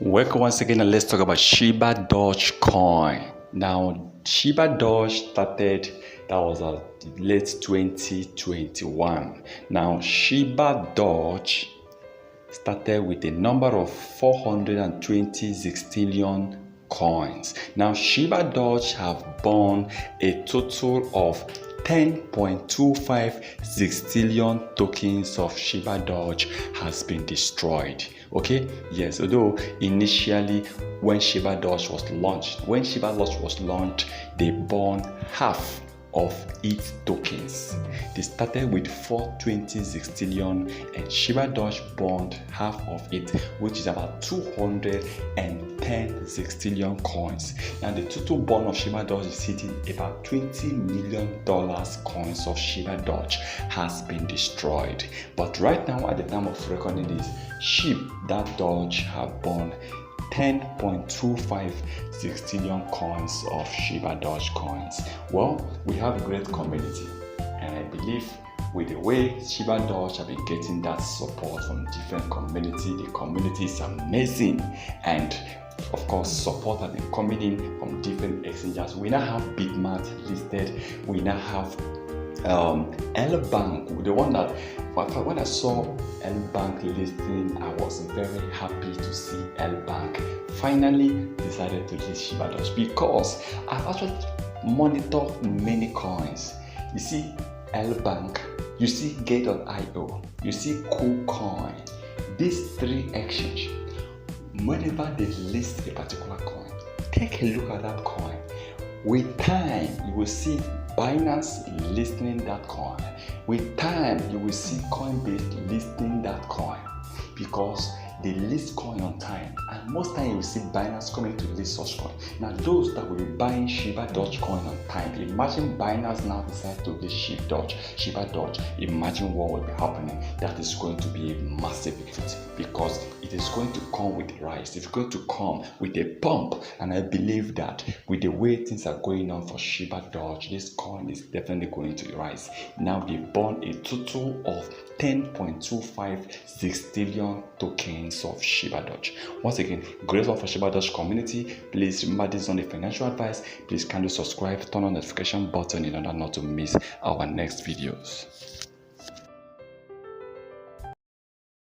Welcome once again, and let's talk about Shibadoge coin. Now, Shibadoge started, that was late 2021. Now, Shibadoge started with a number of 420 sextillion coins. Now, Shibadoge have born a total of 10.25 sextillion tokens of Shibadoge has been destroyed. Okay, yes, although initially when Shibadoge was launched, they burned half of its tokens. They started with 420 sextillion and Shibadoge burned half of it, which is about 210 sextillion coins. Now the total burn of Shibadoge is hitting about $20 million coins of Shibadoge has been destroyed. But right now, at the time of recording this, Shibadoge have burned 10.25 sextillion coins of Shibadoge coins. Well, we have a great community, and I believe with the way Shibadoge have been getting that support from different community, the community is amazing, and of course support have been coming in from different exchanges. We now have Bitmart listed, we now have L-Bank, the one that when I saw L-Bank listing, I was very happy to see L-Bank finally decided to list Shibadoge, because I've actually monitored many coins. You see L-Bank, you see Gate.io, you see Kucoin. These three exchanges, whenever they list a particular coin, take a look at that coin. With time, you will see Binance listing that coin. With time, you will see Coinbase listing that coin, because they list coin on time, and most time you will see Binance coming to list such coin. Now those that will be buying Shibadoge coin on time, imagine Binance now decide to list Shibadoge, imagine what will be happening. That is going to be a massive effect, because it is going to come with a rise, it's going to come with a pump, and I believe that with the way things are going on for Shibadoge, this coin is definitely going to rise. Now they bought a total of 10.25 sextillion tokens of Shibadoge. Once again, great one for Shibadoge community. Please remember, this is not a financial advice. Please kindly subscribe, turn on the notification button in order not to miss our next videos.